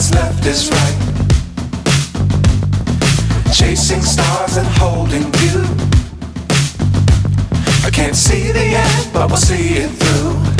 what's left is right. Chasing stars and holding you. I can't see the end, but we'll see it through.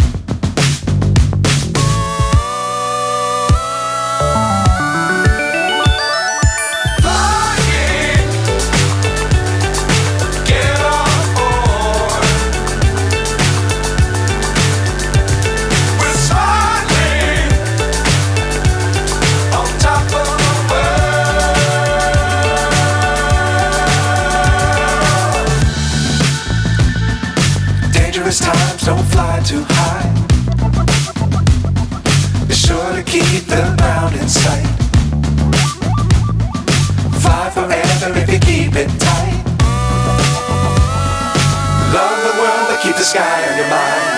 Times don't fly too high. Be sure to keep the ground in sight. Fly forever if you keep it tight. Love the world but keep the sky on your mind.